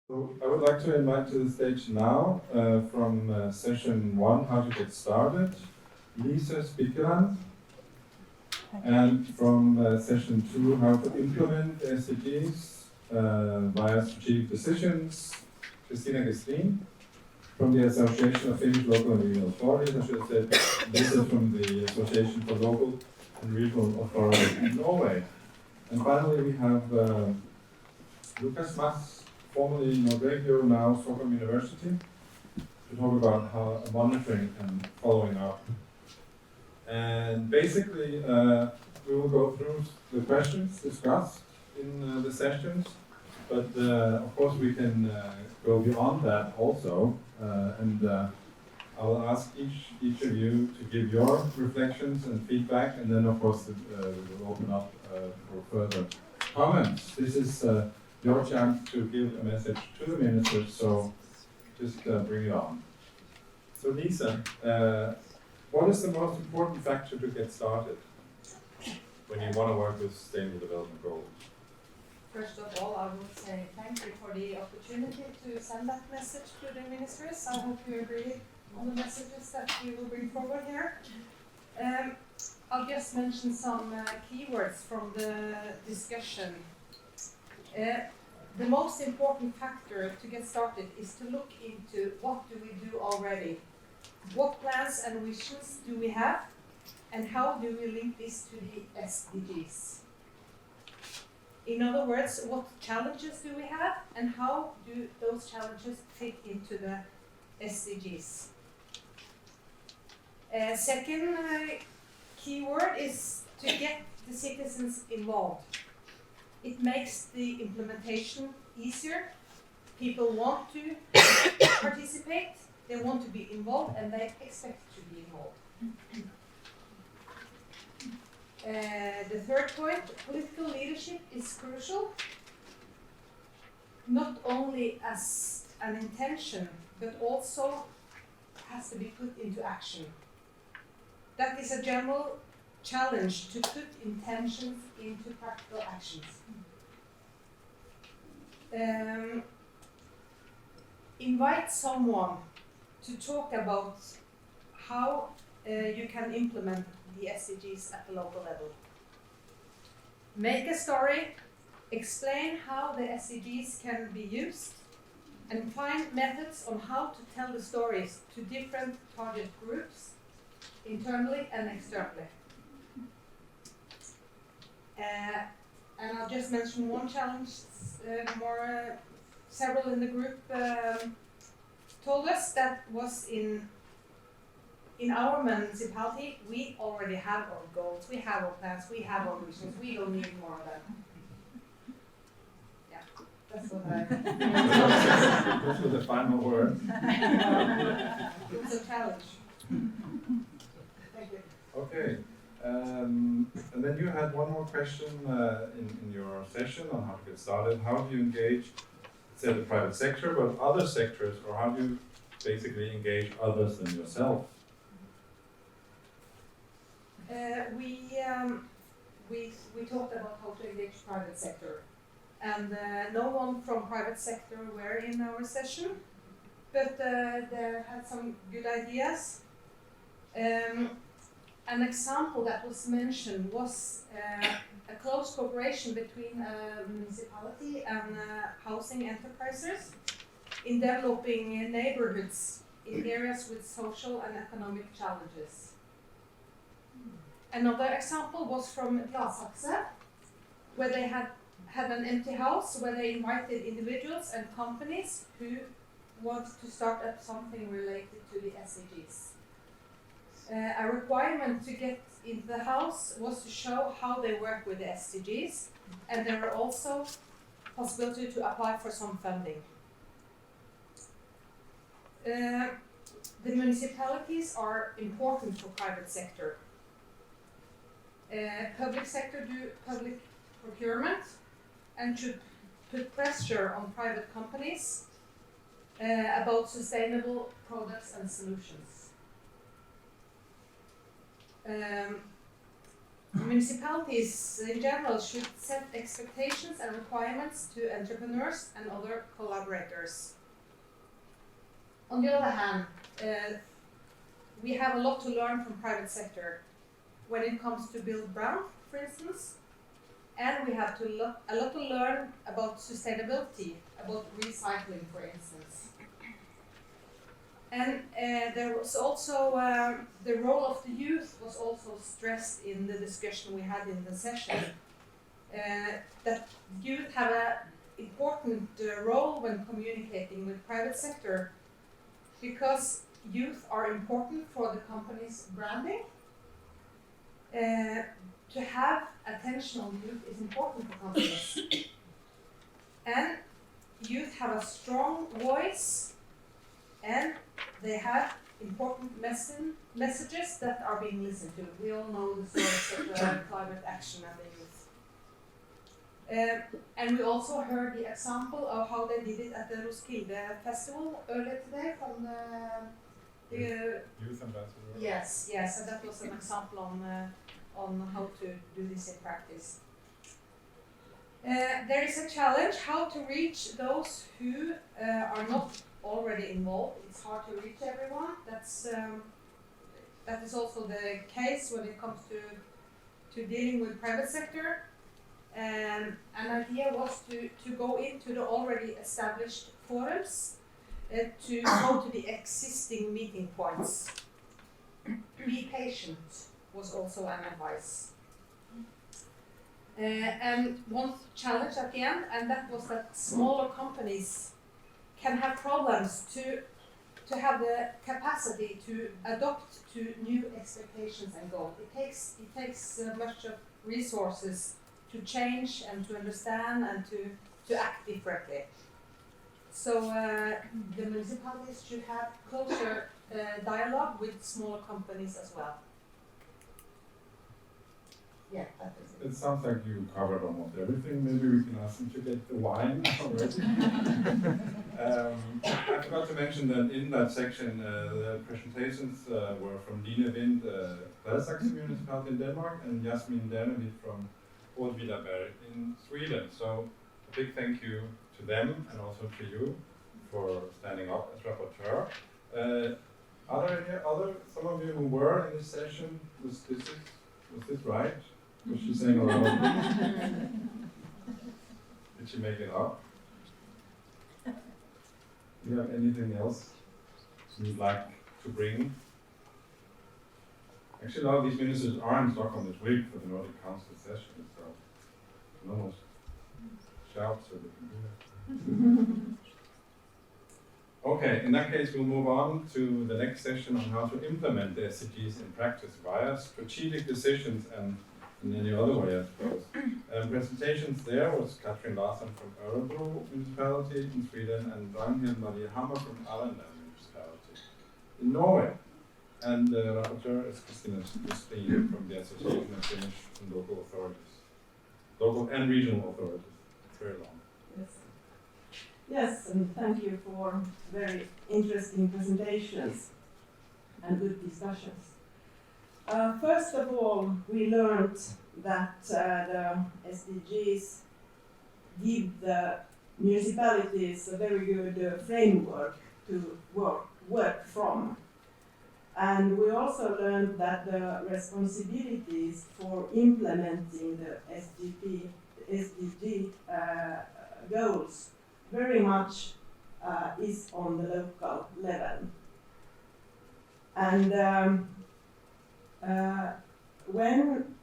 So I would like to invite to the stage now from session 1, How to Get Started, Lisa Spikeland, and from session 2, How to Implement SDGs via Strategic Decisions, Christina Gestin, from the Association of Finnish Local and Regional Authorities. I should have said this is from the Association for Local and Regional Authorities in Norway. And finally we have Lukas Mas, formerly Nordregio, now Stockholm University, to talk about how monitoring and following up. And basically, we will go through the questions discussed in the sessions, but of course we can go beyond that also, and I will ask each of you to give your reflections and feedback, and then of course we will open up for further comments. This is your chance to give a message to the ministers, so just bring it on. So Lisa, what is the most important factor to get started when you want to work with Sustainable Development Goals? First of all, I would say thank you for the opportunity to send that message to the ministers. I hope you agree on the messages that we will bring forward here. I'll just mention some keywords from the discussion. The most important factor to get started is to look into what do we do already, what plans and visions do we have, and how do we link this to the SDGs. In other words, what challenges do we have, and how do those challenges fit into the SDGs? Second keyword is to get the citizens involved. It makes the implementation easier. People want to participate, they want to be involved, and they expect to be involved. The third point, political leadership is crucial, not only as an intention, but also has to be put into action. That is a general challenge, to put intentions into practical actions. Invite someone to talk about how you can implement the SDGs at the local level. Make a story, explain how the SDGs can be used, and find methods on how to tell the stories to different target groups, internally and externally. And I'll just mention one challenge several in the group told us that was in our municipality, we already have our goals, we have our plans, we have our visions, we don't need more of them. Yeah, that's what I... Those were the final words. It's a challenge. Thank you. Okay, and then you had one more question in your session on how to get started. How do you engage, say, the private sector, but other sectors, or how do you basically engage others than yourself? We talked about how to engage private sector, and no one from private sector were in our session, but they had some good ideas. An example that was mentioned was a close cooperation between a municipality and housing enterprises in developing neighborhoods in areas with social and economic challenges. Another example was from Glasakse, where they had an empty house, where they invited individuals and companies who want to start up something related to the SDGs. A requirement to get into the house was to show how they work with the SDGs, and there were also possibility to apply for some funding. The municipalities are important for private sector. Public sector do public procurement and should put pressure on private companies about sustainable products and solutions. municipalities in general should set expectations and requirements to entrepreneurs and other collaborators. On the other hand, we have a lot to learn from private sector when it comes to build brown, for instance, and we have a lot to learn about sustainability, about recycling, for instance. And there was also the role of the youth was also stressed in the discussion we had in the session. That youth have an important role when communicating with private sector, because youth are important for the company's branding. To have attention on youth is important for companies. And youth have a strong voice, and they have important messages that are being listened to. We all know the stories of climate action and the youth. And we also heard the example of how they did it at the Roskilde Festival earlier today from the Youth ambassador. Yes, and that was an example on how to do this in practice. There is a challenge how to reach those who are not already involved. It's hard to reach everyone. That is also the case when it comes to dealing with private sector. An idea was to go into the already established forums, to go to the existing meeting points. Be patient was also an advice. And one challenge at the end, and that was that smaller companies can have problems to have the capacity to adapt to new expectations and goals. It takes much of resources to change and to understand and to act differently. So the municipalities should have closer dialogue with smaller companies as well. Yeah, that is it. It sounds like you covered almost everything. Maybe we can ask them to get the wine already. I forgot to mention that in that section, the presentations were from Line Wind, Gladsaxe municipality in Denmark, and Jasmin Dernevik from Åtvidaberg in Sweden. So a big thank you to them and also to you for standing up as rapporteur. Are there any other, some of you who were in this session, was this right? Was she saying a lot? Did she make it up? Do you have anything else you'd like to bring? Actually, a lot of these ministers are in Stockholm this week for the Nordic Council session, so you can almost shout so they can do it. Okay, in that case, we'll move on to the next session on how to implement the SDGs in practice via strategic decisions and in any other way, I suppose. Presentations there was Katrin Larsson from Örebro municipality in Sweden and Ragnhild Marie Hammer from Arendal municipality in Norway. And the rapporteur is Christina Steen from the Association of Finnish and Local Authorities. Local and regional authorities. It's very long. Yes, and thank you for very interesting presentations and good discussions. First of all, we learned that the SDGs give the municipalities a very good framework to work from. And we also learned that the responsibilities for implementing the SDG goals very much is on the local level. And when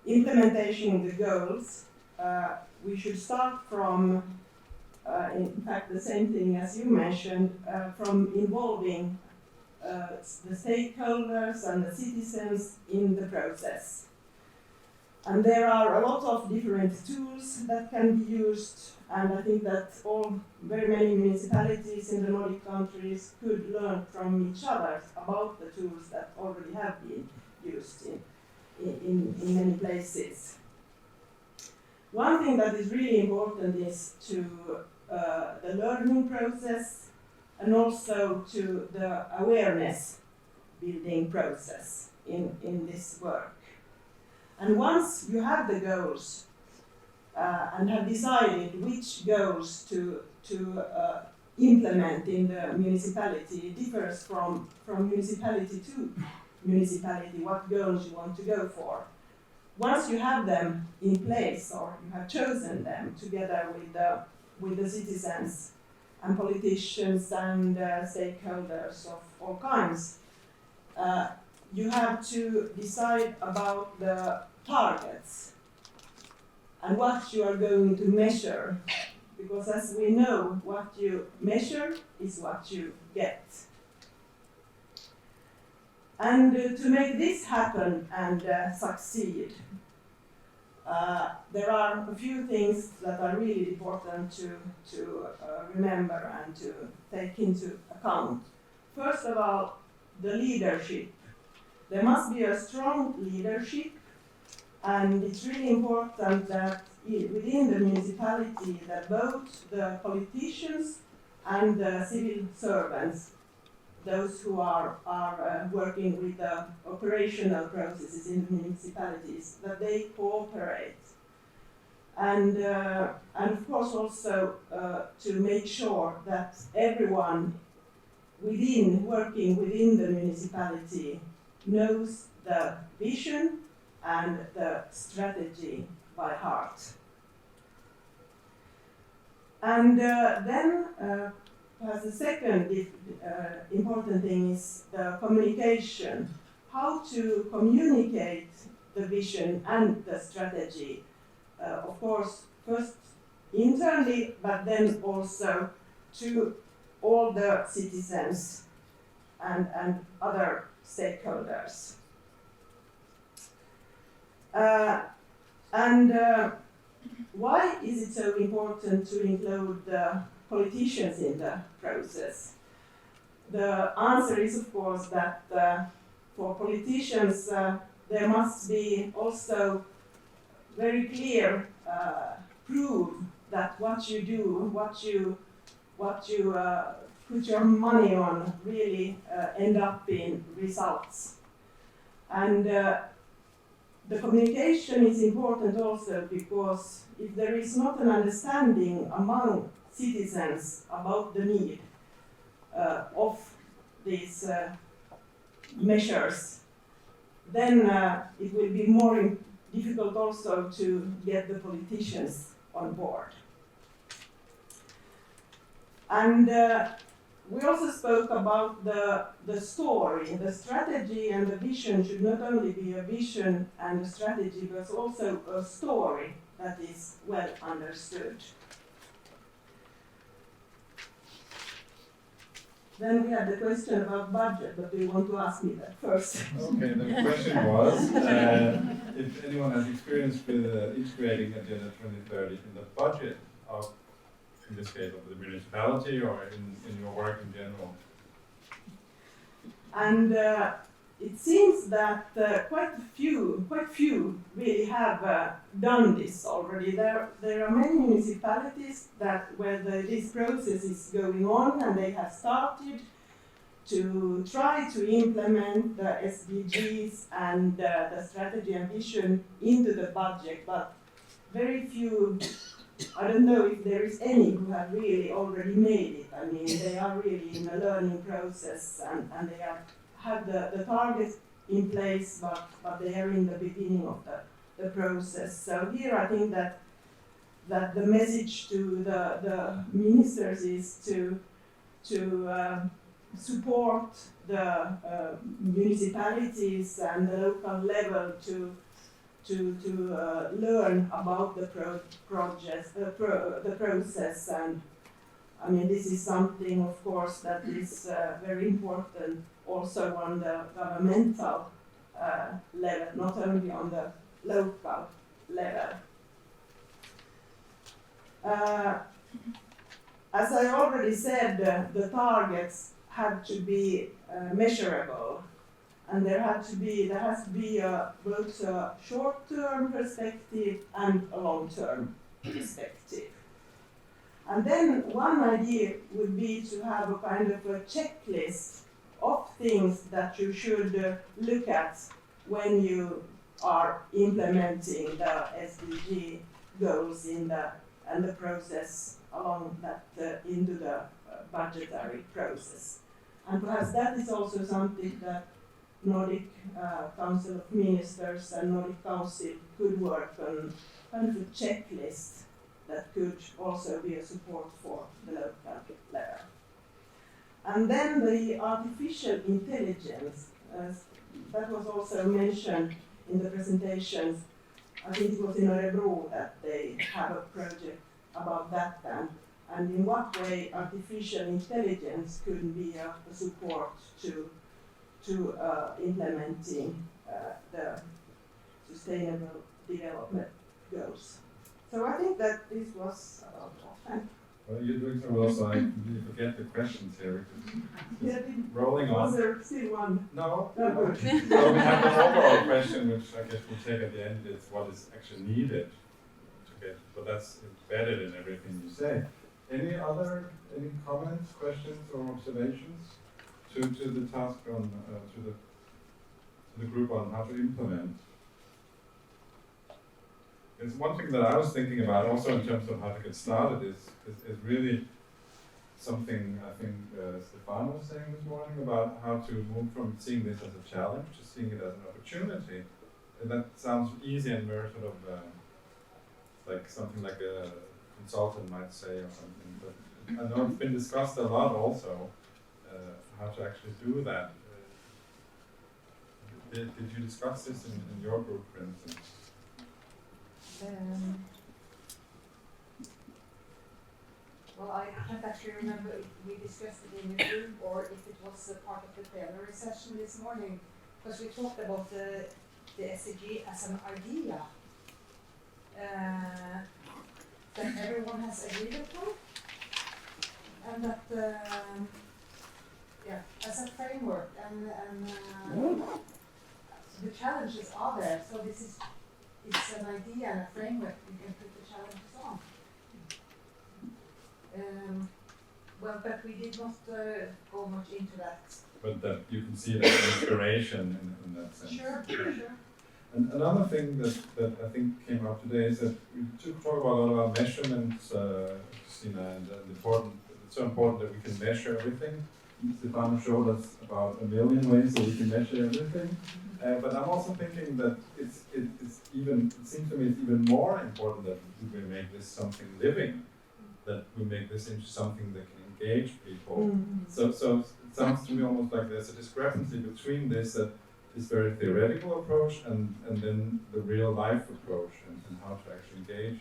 implementation the goals, we should start from, in fact, the same thing as you mentioned, from involving the stakeholders and the citizens in the process. And there are a lot of different tools that can be used, and I think that very many municipalities in the Nordic countries could learn from each other about the tools that already have been used in many places. One thing that is really important is to the learning process and also to the awareness building process in this work. And once you have the goals and have decided which goals to implement in the municipality, it differs from municipality to municipality what goals you want to go for. Once you have them in place, or you have chosen them together with the citizens and politicians and stakeholders of all kinds, you have to decide about the targets and what you are going to measure, because as we know, what you measure is what you get. And to make this happen and succeed, there are a few things that are really important to remember and to take into account. First of all, the leadership. There must be a strong leadership, and it's really important that within the municipality that both the politicians and the civil servants, those who are working with the operational processes in the municipalities, that they cooperate. And of course also to make sure that everyone working within the municipality knows the vision and the strategy by heart. And then perhaps the second important thing is the communication. How to communicate the vision and the strategy. Of course, first internally, but then also to all the citizens and other stakeholders. Why is it so important to include the politicians in the process? The answer is, of course, that for politicians there must be also very clear proof that what you do, what you put your money on really end up in results. And the communication is important also because if there is not an understanding among citizens about the need of these measures, then it will be more difficult also to get the politicians on board. And we also spoke about the story. The strategy and the vision should not only be a vision and a strategy, but also a story that is well understood. Then we had the question about budget, but do you want to ask me that first? Okay, the question was if anyone has experience with integrating Agenda 2030 in the budget of, in this case, of the municipality or in your work in general. And it seems that quite few really have done this already. There are many municipalities where this process is going on, and they have started to try to implement the SDGs and the strategy and vision into the budget, but very few. I don't know if there is any who have really already made it. I mean, they are really in a learning process and they have the targets in place, but they are in the beginning of the process. So here I think that the message to the ministers is to support the municipalities and the local level to learn about the process, and I mean this is something, of course, that is very important also on the governmental level, not only on the local level. As I already said, the targets have to be measurable. And there has to be both a short-term perspective and a long-term perspective. And then one idea would be to have a kind of a checklist of things that you should look at when you are implementing the SDG goals and the process along that into the budgetary process. And perhaps that is also something that Nordic Council of Ministers and Nordic Council could work on, kind of a checklist that could also be a support for the local level. And then the artificial intelligence, that was also mentioned in the presentations. I think it was in Örebro that they have a project about that, and in what way artificial intelligence could be a support to implementing the sustainable development goals. So I think that this was about all. Thank you. Well, you're doing so well, so I completely forget the questions here. Yeah, Rolling was on. there still one? No. No, good. So we have an overall question, which I guess we'll take at the end, is what is actually needed to get, but that's embedded in everything you say. Any comments, questions, or observations to the task on, to the group on how to implement? It's one thing that I was thinking about also in terms of how to get started is really something I think Stefan was saying this morning about how to move from seeing this as a challenge to seeing it as an opportunity. And that sounds easy and very sort of like something like a consultant might say or something, but I know it's been discussed a lot also, how to actually do that. Did you discuss this in your group, for instance? Well, I can't actually remember if we discussed it in the group or if it was a part of the plenary session this morning, because we talked about the SDG as an idea that everyone has agreed upon, and that as a framework, and the challenges are there. So it's an idea and a framework we can put the challenges on. Well, but we did not go much into that. But that you can see it as an inspiration in that sense. Sure. And another thing that I think came up today is that we talk about a lot about measurements, Christina, and it's so important that we can measure everything. Stefano showed us about 1 million ways that we can measure everything. But I'm also thinking that it seems to me it's even more important that we make this something living, that we make this into something that can engage people. So it sounds to me almost like there's a discrepancy between this very theoretical approach and then the real life approach and how to actually engage.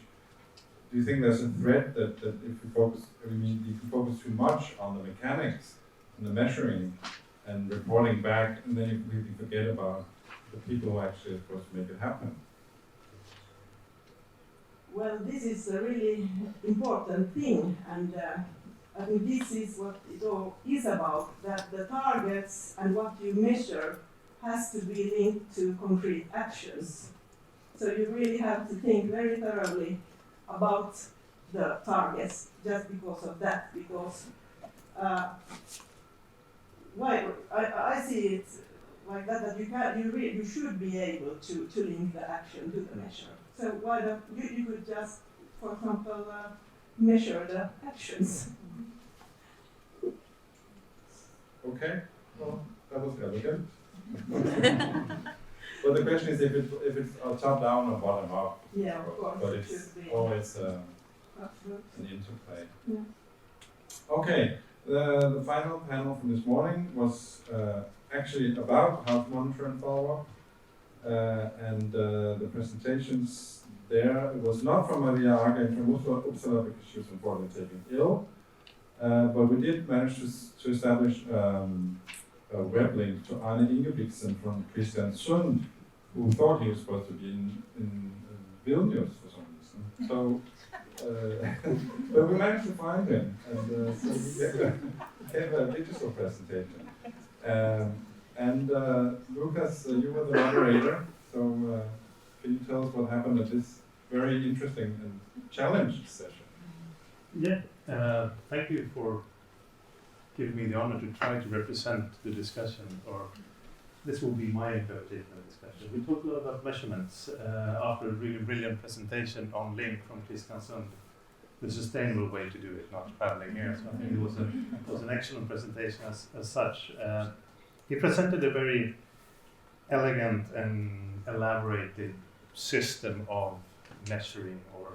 Do you think there's a threat that if you focus too much on the mechanics and the measuring and reporting back, and then you completely forget about the people who actually are supposed to make it happen? Well, this is a really important thing, and I think this is what it all is about, that the targets and what you measure has to be linked to concrete actions. So you really have to think very thoroughly about the targets just because of that, because I see it like that you should be able to link the action to the measure. So why don't you could just, for example, measure the actions. Okay, well, that was elegant. But the question is if it's top down or bottom up. Yeah, of course. But it's always an interplay. Yeah. Okay, the final panel from this morning was actually about how to monitor and follow up. And the presentations there, it was not from Maria Aga from Uppsala because she was unfortunately taken ill. But we did manage to establish a web link to Arne Ingebrigtsen from Kristiansund, who thought he was supposed to be in Vilnius for some reason. So, but we managed to find him, and so we gave a digital presentation. And Lucas, you were the moderator, so can you tell us what happened at this very interesting and challenging session? Yeah, thank you for giving me the honor to try to represent the discussion or this will be my interpretation of the discussion. We talked a lot about measurements after a really brilliant presentation on LINK from Christian Sund, the sustainable way to do it, not traveling here. So I think it was an excellent presentation as such. He presented a very elegant and elaborated system of measuring or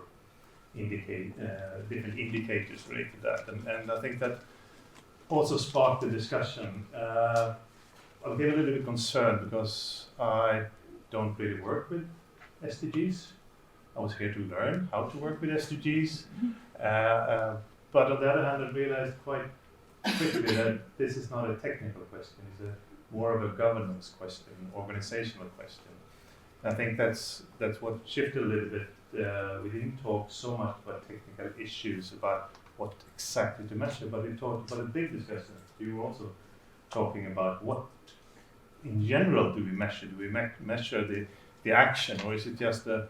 different indicators related to that, and I think that also sparked the discussion. I get a little bit concerned because I don't really work with SDGs. I was here to learn how to work with SDGs, but on the other hand, I realized quite quickly that this is not a technical question. It's more of a governance question, organizational question. I think that's what shifted a little bit. We didn't talk so much about technical issues, about what exactly to measure, but we talked about a big discussion. You were also talking about what, in general, do we measure? Do we measure the action, or is it just a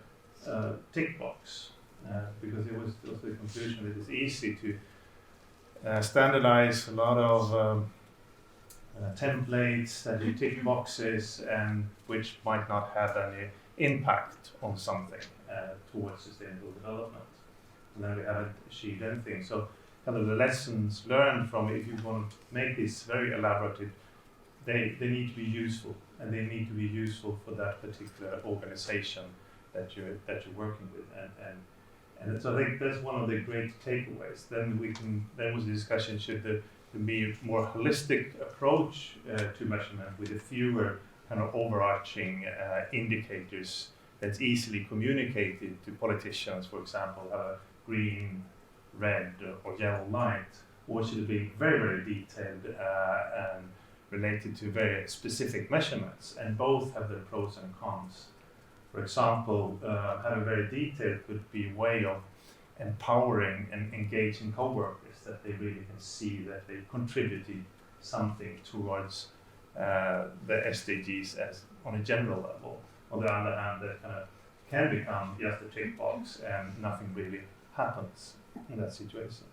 tick box? Because it was also the conclusion that it's easy to standardize a lot of templates that you tick boxes and which might not have any impact on something towards sustainable development. And then we haven't achieved anything. So kind of the lessons learned from it, if you want to make this very elaborate, they need to be useful, and they need to be useful for that particular organization that you're working with. And so I think that's one of the great takeaways. Then was the discussion, should there be a more holistic approach to measurement with a fewer kind of overarching indicators that's easily communicated to politicians, for example, have a green, red or yellow light, or should it be very, very detailed and related to very specific measurements, and both have their pros and cons. For example, having very detailed could be a way of empowering and engaging co-workers, that they really can see that they contributed something towards the SDGs as on a general level. On the other hand, that kind of can become just a tick box and nothing really happens in that situation.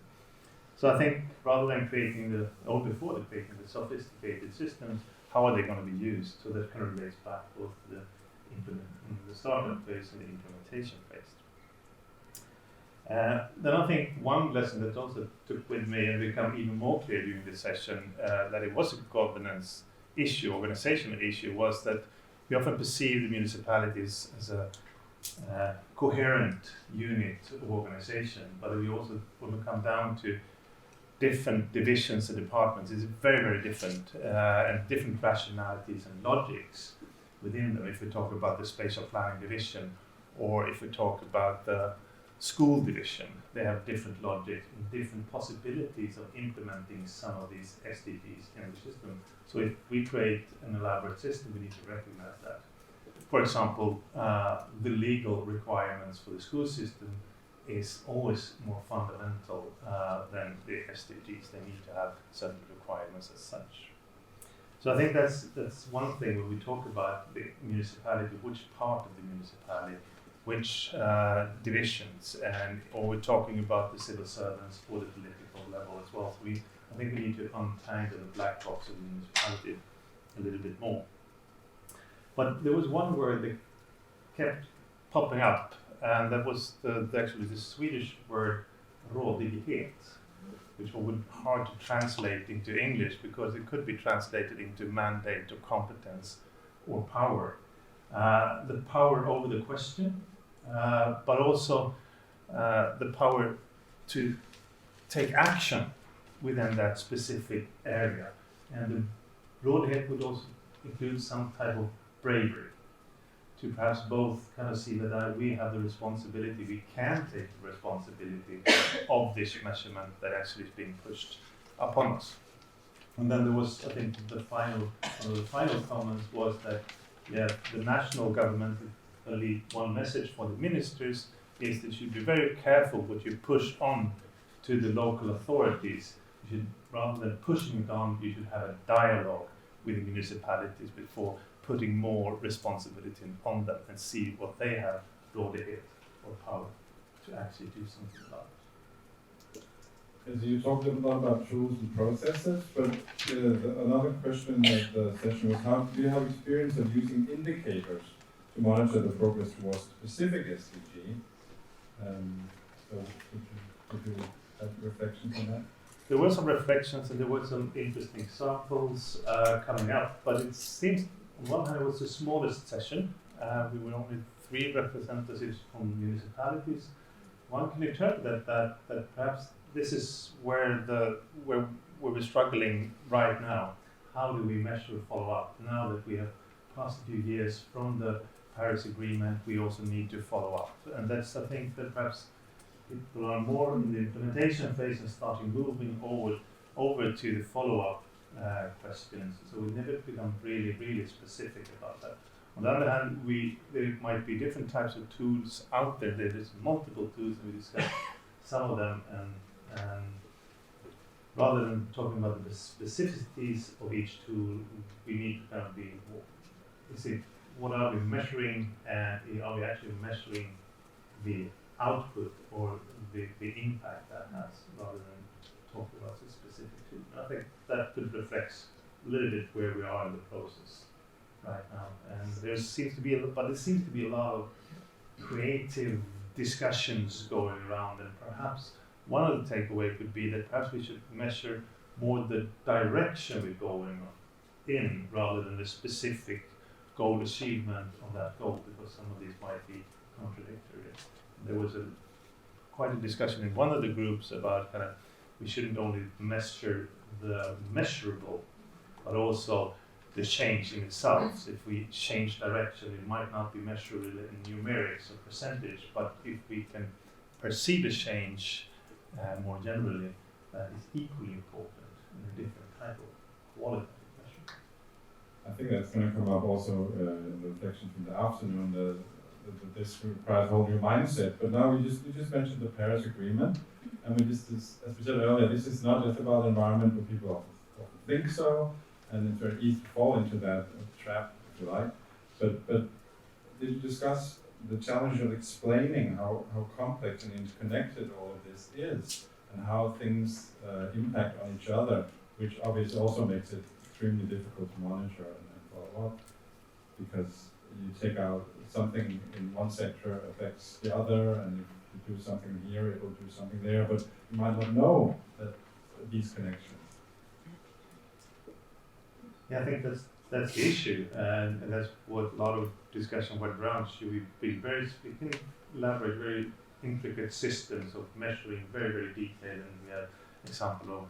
So I think rather than creating before creating the sophisticated systems, how are they going to be used? So that kind of relates back both to the startup phase and the implementation phase. Then I think one lesson that also took with me and became even more clear during this session that it was a governance issue, organizational issue, was that we often perceive the municipalities as a coherent unit of organization, but we also, when we come down to different divisions and departments, it's very, very different and different rationalities and logics within them. If we talk about the spatial planning division, or if we talk about the school division, they have different logic and different possibilities of implementing some of these SDGs in the system. So if we create an elaborate system, we need to recognize that. For example, the legal requirements for the school system is always more fundamental than the SDGs. They need to have certain requirements as such. So I think that's one thing when we talk about the municipality, which part of the municipality, which divisions, or we're talking about the civil servants or the political level as well. So I think we need to untangle the black box of the municipality a little bit more. But there was one word that kept popping up, and that was actually the Swedish word rådighet, which would be hard to translate into English because it could be translated into mandate or competence or power. The power over the question, but also the power to take action within that specific area. And the rådighet would also include some type of bravery to perhaps both kind of see that we have the responsibility, we can take the responsibility of this measurement that actually is being pushed upon us. And then there was, I think, one of the final comments was that, the national government, only one message for the ministers is that you should be very careful what you push on to the local authorities. You should, rather than pushing it on, you should have a dialogue with the municipalities before putting more responsibility on them and see what they have rådighet or power to actually do something about it. as you talked a lot about tools and processes, but another question at the session was, how do you have experience of using indicators to monitor the progress towards a specific SDG? So could you have reflections on that? There were some reflections and there were some interesting examples coming up, but it seems on one hand it was the smallest session. We were only 3 representatives from municipalities. One can interpret that perhaps this is where we're struggling right now. How do we measure follow-up? Now that we have passed a few years from the Paris Agreement, we also need to follow up. And that's, I think, that perhaps people are more in the implementation phase and starting moving over to the follow-up questions. So we never become really specific about that. On the other hand, there might be different types of tools out there. There's multiple tools, and we discussed some of them. And rather than talking about the specificities of each tool, we need to kind of be, what are we measuring, and are we actually measuring the output or the impact that has, rather than talking about the specific tool. I think that could reflect a little bit where we are in the process right now. And there seems to be a lot of creative discussions going around, and perhaps one of the takeaway could be that perhaps we should measure more the direction we're going in, rather than the specific goal achievement of that goal, because some of these might be contradictory. There was quite a discussion in one of the groups about kind of we shouldn't only measure the measurable, but also the change in itself. If we change direction, it might not be measurable in numerics or percentage, but if we can perceive a change more generally, that is equally important in a different type of qualitative measure. I think that's going to come up also in the reflection from the afternoon. This requires a whole new mindset. But now you just mentioned the Paris Agreement, and as we said earlier, this is not just about the environment, but people often think so, and it's very easy to fall into that trap, if you like. But did you discuss the challenge of explaining how complex and interconnected all of this is, and how things impact on each other, which obviously also makes it extremely difficult to monitor and follow up, because you take out something in one sector affects the other, and if you do something here, it will do something there, but you might not know that these connections. Yeah, I think that's the issue, and that's what a lot of discussion went around. Should we be we can elaborate very intricate systems of measuring very detailed, and we have an example of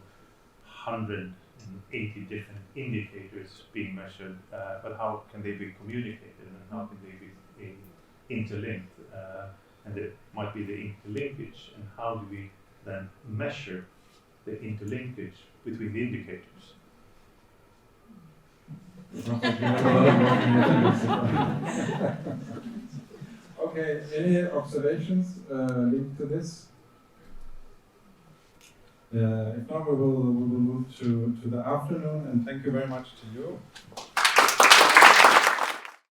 180 different indicators being measured, but how can they be communicated, and how can they be interlinked? And there might be the interlinkage, and how do we then measure the interlinkage between the indicators? Okay, any observations linked to this? If not, we will move to the afternoon, and thank you very much to you.